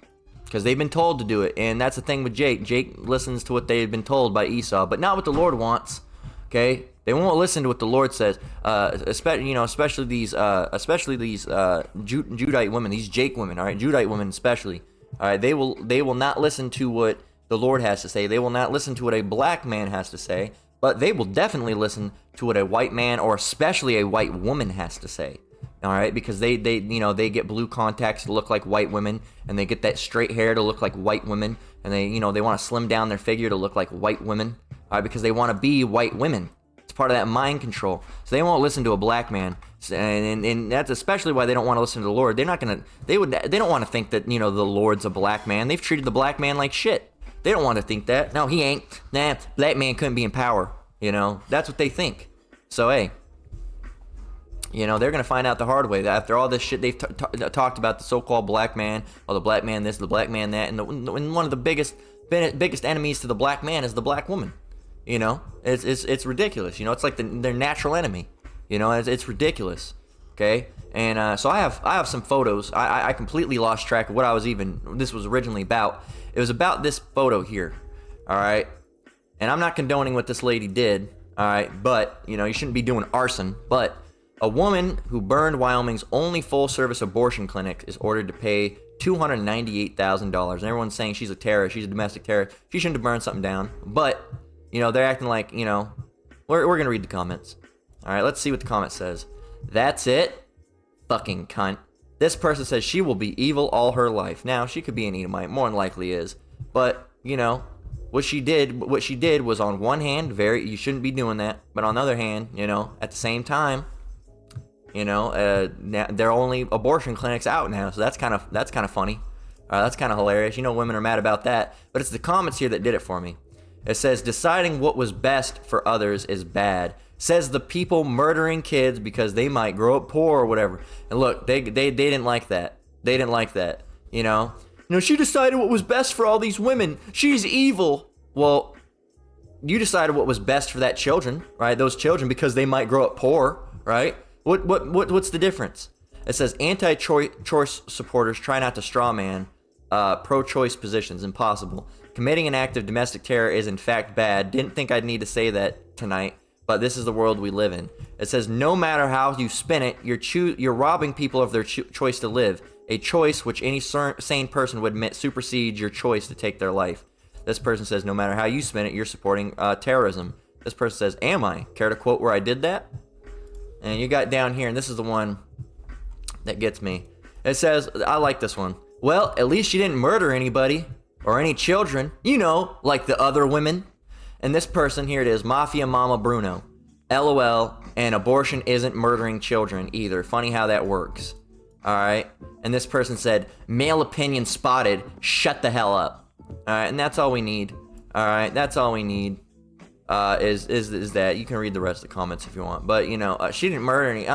S1: Because they've been told to do it. And that's the thing with Jake. Jake listens to what they've been told by Esau, but not what the Lord wants. Okay? They won't listen to what the Lord says. Especially these Judite women, these Jake women, all right? Judite women especially. All right? They will not listen to what the Lord has to say. They will not listen to what a black man has to say. But they will definitely listen to what a white man or especially a white woman has to say. All right, because they get blue contacts to look like white women, and they get that straight hair to look like white women, and they want to slim down their figure to look like white women. All right, because they want to be white women. It's part of that mind control. So they won't listen to a black man, and that's especially why they don't want to listen to the Lord. They don't want to think that the Lord's a black man. They've treated the black man like shit. They don't want to think that. No, he ain't. Nah, black man couldn't be in power. That's what they think. So, hey, they're going to find out the hard way that after all this shit they've talked about the so-called black man, or the black man this, the black man that, and one of the biggest enemies to the black man is the black woman. It's ridiculous. It's like their natural enemy. It's ridiculous. Okay, and so I have some photos. I completely lost track of what this was originally about. It was about this photo here. All right. And I'm not condoning what this lady did, all right, but, you shouldn't be doing arson. But a woman who burned Wyoming's only full-service abortion clinic is ordered to pay $298,000. And everyone's saying she's a terrorist, she's a domestic terrorist. She shouldn't have burned something down. But, you know, they're acting like, you know, we're going to read the comments. All right, let's see what the comment says. That's it? Fucking cunt. This person says she will be evil all her life. Now, she could be an Edomite, more than likely is. But, you know, what she did was, on one hand, you shouldn't be doing that. But on the other hand, you know, at the same time, you know, now, there are only abortion clinics out now, so that's kind of funny. That's kind of hilarious. You know, women are mad about that. But it's the comments here that did it for me. It says, deciding what was best for others is bad. Says the people murdering kids because they might grow up poor or whatever. And look, they didn't like that. They didn't like that. You know, she decided what was best for all these women. She's evil. Well, you decided what was best for that children, right? Those children, because they might grow up poor, right? What's the difference? It says anti-choice supporters try not to strawman pro-choice positions. Impossible. Committing an act of domestic terror is in fact bad. Didn't think I'd need to say that tonight, but this is the world we live in. It says no matter how you spin it, you're robbing people of their choice to live. A choice which any sane person would admit supersedes your choice to take their life. This person says no matter how you spin it, you're supporting terrorism. This person says, am I? Care to quote where I did that? And you got down here, and this is the one that gets me. It says, I like this one. Well, at least you didn't murder anybody or any children, you know, like the other women. And this person, here it is, Mafia Mama Bruno. LOL, and abortion isn't murdering children either. Funny how that works. All right. And this person said, male opinion spotted, shut the hell up. All right, and that's all we need. All right, that's all we need. Is that you can read the rest of the comments if you want, but you know, she didn't murder any.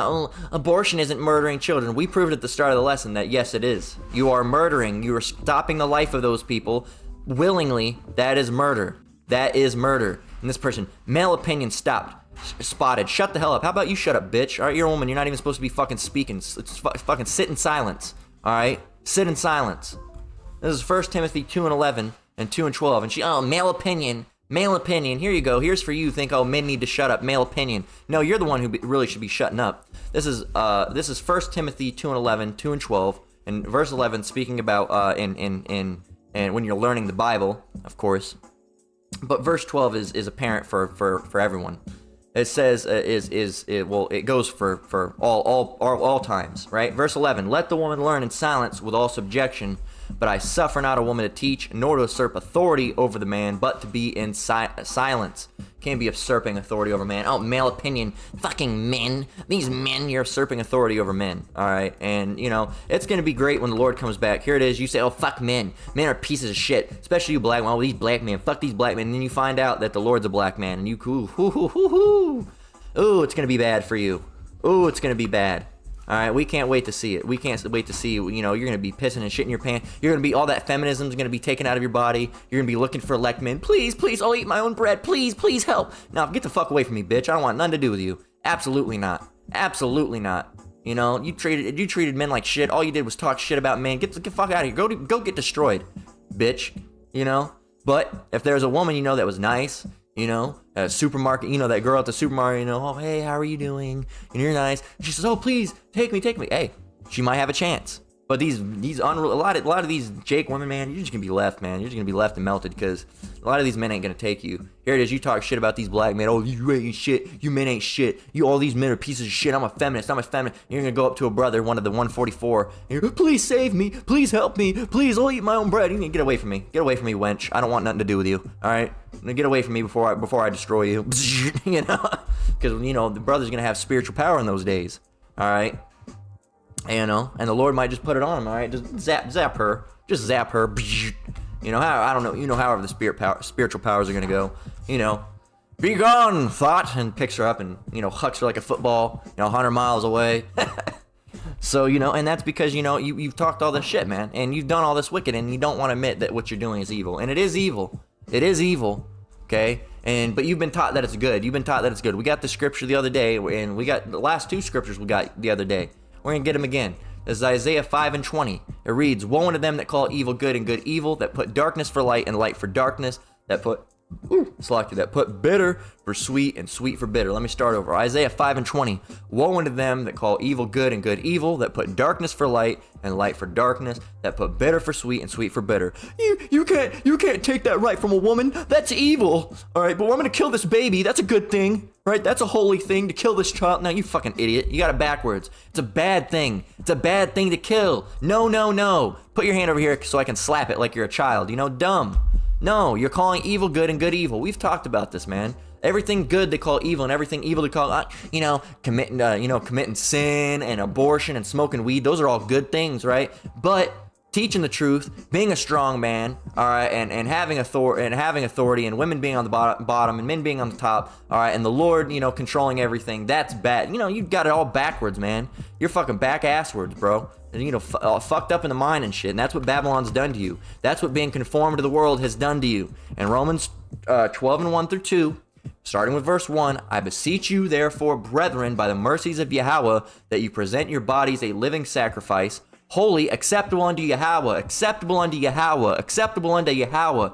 S1: Abortion isn't murdering children. We proved at the start of the lesson that yes, it is. You are murdering. You are stopping the life of those people willingly. That is murder. That is murder. And this person, male opinion stopped, spotted. Shut the hell up. How about you shut up, bitch? All right, you're a woman. You're not even supposed to be fucking speaking. Fucking sit in silence. All right, sit in silence. This is 1 Timothy 2:11 and 2:12, and she, male opinion. Male opinion, here you go. Here's for you think, men need to shut up. Male opinion. No, you're the one who really should be shutting up. This is 1 Timothy 2:11, 2:12, and verse 11 speaking about and when you're learning the Bible, of course. But verse 12 is apparent for everyone. It says it goes for all times, right? Verse 11, let the woman learn in silence with all subjection. But I suffer not a woman to teach, nor to usurp authority over the man, but to be in silence. Can't be usurping authority over man. Oh, male opinion. Fucking men. These men, you're usurping authority over men. All right? And, you know, it's going to be great when the Lord comes back. Here it is. You say, oh, fuck men. Men are pieces of shit. Especially you black men. Oh, these black men. Fuck these black men. And then you find out that the Lord's a black man. And you, ooh, it's going to be bad for you. Ooh, it's going to be bad. All right, we can't wait to see it. We can't wait to see, you know, you're going to be pissing and shitting your pants. You're going to be, all that feminism is going to be taken out of your body. You're going to be looking for elect men. Please, I'll eat my own bread. Please help. Now, get the fuck away from me, bitch. I don't want nothing to do with you. Absolutely not. Absolutely not. You know, you treated men like shit. All you did was talk shit about men. Get the fuck out of here. Go get destroyed, bitch. You know? But if there's a woman you know that was nice, you know, at a supermarket, you know, that girl at the supermarket, you know, oh, hey, how are you doing? And you're nice. And she says, oh, please, take me. Hey, she might have a chance. But a lot of these Jake women, man, you're just going to be left, man. You're just going to be left and melted because a lot of these men ain't going to take you. Here it is. You talk shit about these black men. Oh, you ain't shit. You men ain't shit. All these men are pieces of shit. I'm a feminist. You're going to go up to a brother, one of the 144. And you're, please save me. Please help me. Please, I'll eat my own bread. You need to get away from me. Get away from me, wench. I don't want nothing to do with you. All right? Now get away from me before I destroy you. You know? Because, you know, the brother's going to have spiritual power in those days. All right? You know, and the Lord might just put it on him, all right? Just zap her. Just zap her. You know, I don't know. You know, however the spiritual powers are going to go. You know, be gone, thought, and picks her up and, you know, hucks her like a football, you know, 100 miles away. So, you know, and that's because, you know, you've talked all this shit, man. And you've done all this wicked, and you don't want to admit that what you're doing is evil. And it is evil. It is evil, okay? But you've been taught that it's good. You've been taught that it's good. We got the scripture the other day, and we got the last two scriptures we got the other day. We're going to get them again. This is Isaiah 5:20. It reads, woe unto them that call evil good and good evil, that put darkness for light and light for darkness, that put Selected that. Put bitter for sweet and sweet for bitter. Let me start over. Isaiah 5:20. Woe unto them that call evil good and good evil, that put darkness for light and light for darkness, that put bitter for sweet and sweet for bitter. You can't take that right from a woman. That's evil. All right, but I'm gonna kill this baby. That's a good thing, right? That's a holy thing to kill this child. Now you fucking idiot. You got it backwards. It's a bad thing. It's a bad thing to kill. No, no, no. Put your hand over here so I can slap it like you're a child. You know, dumb. No, you're calling evil good and good evil. We've talked about this, man. Everything good they call evil, and everything evil they call, committing sin and abortion and smoking weed. Those are all good things, right? But teaching the truth, being a strong man, all right, and having authority, and women being on the bottom and men being on the top, all right, and the Lord, controlling everything. That's bad. You got it all backwards, man. You're fucking back asswards, bro. And, fucked up in the mind and shit. And that's what Babylon's done to you. That's what being conformed to the world has done to you. And Romans 12:1-2, starting with verse 1, I beseech you, therefore, brethren, by the mercies of Yahweh, that you present your bodies a living sacrifice, holy, acceptable unto Yahweh, acceptable unto Yahweh, acceptable unto Yahweh.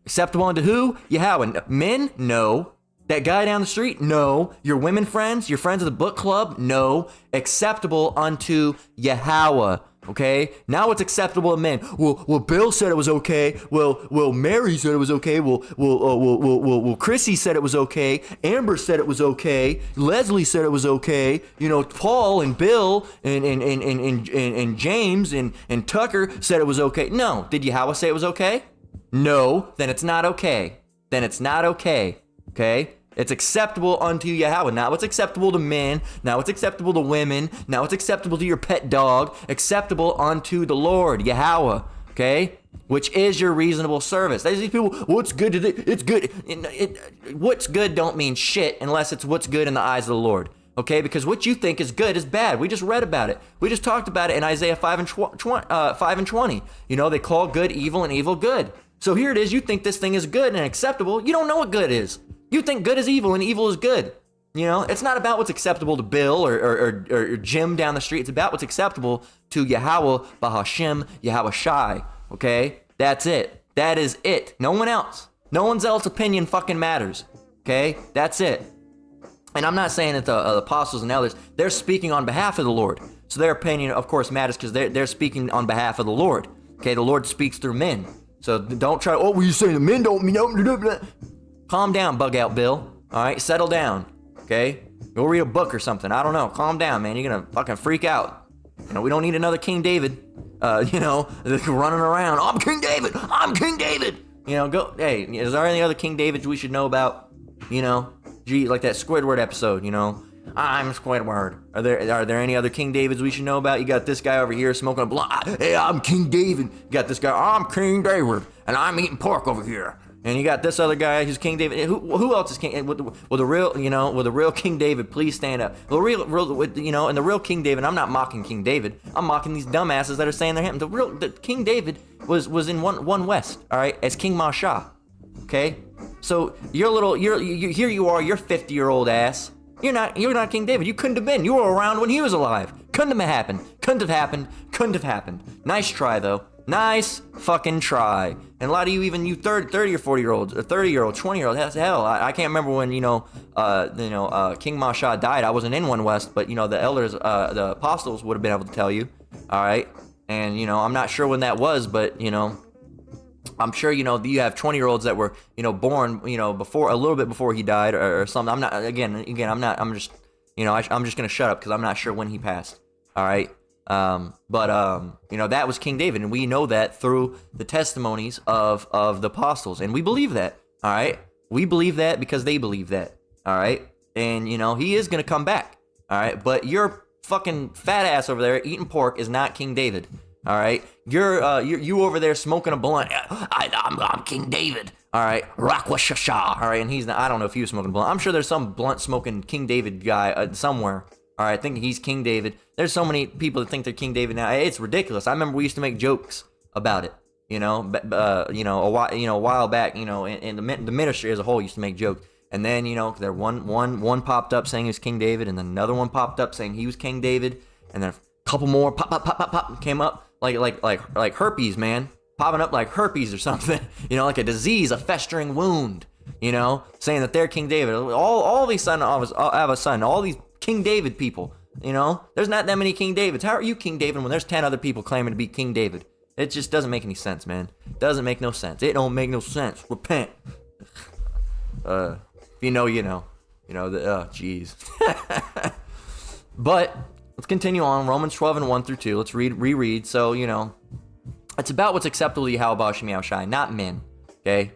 S1: Acceptable unto who? Yahweh. Men? No. That guy down the street? No. Your women friends? Your friends of the book club? No. Acceptable unto Yahweh. Okay? Now it's acceptable to men. Well, Bill said it was okay. Well, Mary said it was okay. Well, Chrissy said it was okay. Amber said it was okay. Leslie said it was okay. Paul and Bill and James and Tucker said it was okay. No. Did Yahweh say it was okay? No. Then it's not okay. Okay? It's acceptable unto Yahweh. Now it's acceptable to men. Now it's acceptable to women. Now it's acceptable to your pet dog. Acceptable unto the Lord, Yahweh. Okay? Which is your reasonable service. These people, what's good to do? It's good. What's good don't mean shit unless it's what's good in the eyes of the Lord. Okay? Because what you think is good is bad. We just read about it. We just talked about it in Isaiah 5:20. They call good evil and evil good. So here it is. You think this thing is good and acceptable. You don't know what good is. You think good is evil and evil is good. It's not about what's acceptable to Bill or Jim down the street. It's about what's acceptable to Yahweh, Bahashem, Yahweh Shai. Okay? That's it. That is it. No one else. No one's else opinion fucking matters. Okay? That's it. And I'm not saying that the apostles and elders, they're speaking on behalf of the Lord. So their opinion, of course, matters because they're speaking on behalf of the Lord. Okay? The Lord speaks through men. So don't try, you saying the men don't mean... Calm down, bug out Bill. All right, settle down. Okay, go read a book or something. I don't know. Calm down, man. You're gonna fucking freak out. We don't need another King David. Running around. I'm King David. I'm King David. Go. Hey, is there any other King Davids we should know about? Like that Squidward episode. I'm Squidward. Are there any other King Davids we should know about? You got this guy over here smoking a blunt. Hey, I'm King David. You got this guy. I'm King David, and I'm eating pork over here. And you got this other guy who's King David. Who else is King? Will the real King David please stand up? And the real King David. I'm not mocking King David. I'm mocking these dumbasses that are saying they're him. The King David was in one West. All right, as King Masha. Okay, so here you are. You're 50-year-old ass. You're not King David. You couldn't have been. You were around when he was alive. Couldn't have happened. Couldn't have happened. Nice try though. Nice fucking try. And a lot of you, even you 30 or 40-year-olds, or 30-year-old, 20-year-old, hell, I can't remember when, King Masha died. I wasn't in One West, but, the elders, the apostles would have been able to tell you, all right? And, I'm not sure when that was, but, I'm sure, you have 20-year-olds that were, born, before, a little bit before he died or something. I'm not, I'm just going to shut up because I'm not sure when he passed, all right? That was King David, and we know that through the testimonies of the apostles, and we believe that, all right? We believe that because they believe that, all right? And, he is going to come back, all right? But your fucking fat ass over there eating pork is not King David, all right? You over there smoking a blunt. I'm King David, all right? Rakwashasha, all right? And he's not, I don't know if he was smoking a blunt. I'm sure there's some blunt smoking King David guy somewhere. All right, I think he's King David. There's so many people that think they're King David now. It's ridiculous. I remember we used to make jokes about it. A while back. And the ministry as a whole used to make jokes. And then there one popped up saying he was King David, and then another one popped up saying he was King David, and then a couple more pop came up like herpes, man. popping up like herpes or something, like a disease, a festering wound, saying that they're King David. All these sons have a son, all these King David people, there's not that many King Davids. How are you King David when there's 10 other people claiming to be King David? It just doesn't make any sense, man. Doesn't make no sense. It don't make no sense. Repent. If you know, you know. Jeez. But let's continue on. Romans 12:1-2. Let's reread. So, it's about what's acceptable to Yahweh Ba'ashem Yahushai, not men. Okay?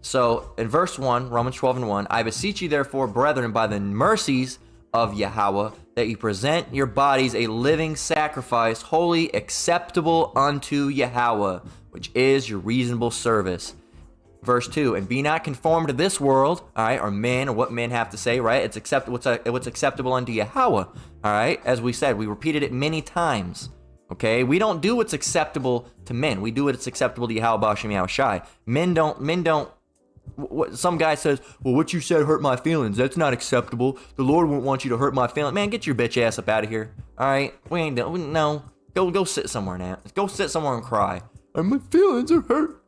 S1: So, in verse 1, Romans 12:1, I beseech you therefore, brethren, by the mercies of Yahweh, that you present your bodies a living sacrifice, holy, acceptable unto Yahweh, which is your reasonable service. Verse 2, and be not conformed to this world, all right, or men, or what men have to say, right? It's what's acceptable unto Yahweh, all right? As we said, we repeated it many times, okay? We don't do what's acceptable to men. We do what's acceptable to Yahweh Ba'ashem Yahushai. Men don't, some guy says, well, what you said hurt my feelings. That's not acceptable. The Lord won't want you to hurt my feelings. Man, get your bitch ass up out of here, all right? We ain't doing, no. Go sit somewhere now. Go sit somewhere and cry. And my feelings are hurt.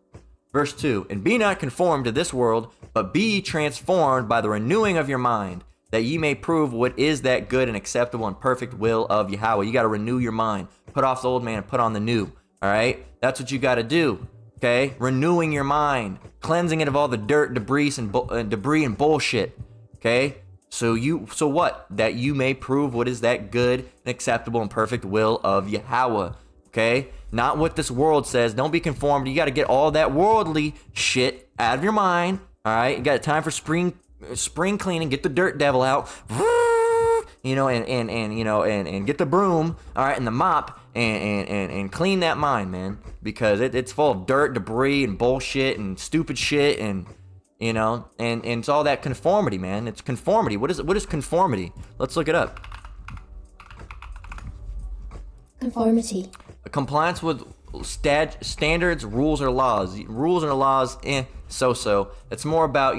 S1: Verse 2, and be not conformed to this world, but be ye transformed by the renewing of your mind, that ye may prove what is that good and acceptable and perfect will of Yahweh. You got to renew your mind. Put off the old man and put on the new. All right? That's what you got to do. Okay? Renewing your mind. Cleansing it of all the dirt, debris, and bullshit. Okay? So what? That you may prove what is that good and acceptable and perfect will of Yahweh. Okay? Not what this world says. Don't be conformed. You got to get all that worldly shit out of your mind. All right? You got time for spring cleaning. Get the dirt devil out. And get the broom, all right, and the mop, and clean that mind, man, because it's full of dirt, debris, and bullshit, and stupid shit, and it's all that conformity, man. It's conformity. What is conformity? Let's look it up.
S2: Conformity.
S1: Compliance with standards, rules, or laws. Rules and laws, so. It's more about,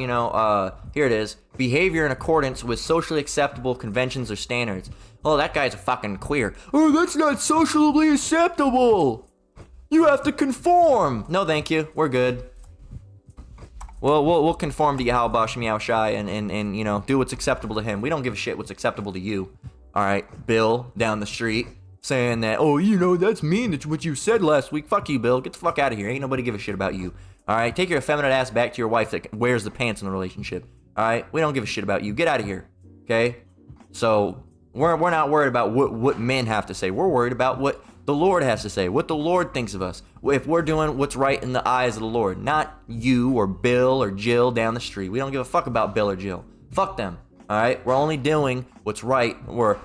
S1: here it is. Behavior in accordance with socially acceptable conventions or standards. Oh, that guy's a fucking queer. Oh, that's not socially acceptable. You have to conform. No, thank you. We're good. Well, we'll conform to Yahweh Ba'ashem Yahushai and do what's acceptable to him. We don't give a shit what's acceptable to you. All right, Bill down the street saying that, that's mean. That's what you said last week. Fuck you, Bill. Get the fuck out of here. Ain't nobody give a shit about you. All right, take your effeminate ass back to your wife that wears the pants in the relationship. All right, we don't give a shit about you. Get out of here. Okay? So we're not worried about what men have to say. We're worried about what the Lord has to say, what the Lord thinks of us. If we're doing what's right in the eyes of the Lord, not you or Bill or Jill down the street. We don't give a fuck about Bill or Jill. Fuck them. All right, we're only doing what's right. We're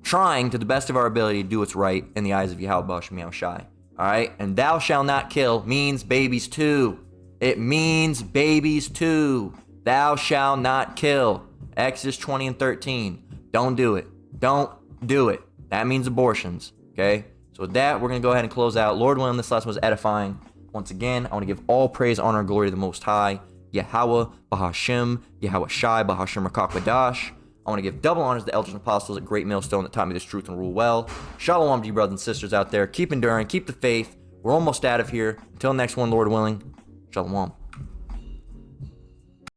S1: trying to the best of our ability to do what's right in the eyes of Yahweh Ba'ashem Yahushai. All right, and thou shalt not kill means babies too. It means babies too. Thou shalt not kill. Exodus 20:13. Don't do it. Don't do it. That means abortions. Okay? So with that, we're going to go ahead and close out. Lord willing, this lesson was edifying. Once again, I want to give all praise, honor, and glory to the Most High. Yahweh, Bahashem, Yahweh Shai, Bahashem Rakak Badash. I want to give double honors to the elders and apostles at Great Millstone that taught me this truth and rule well. Shalom to you brothers and sisters out there. Keep enduring. Keep the faith. We're almost out of here. Until next one, Lord willing. Shalom.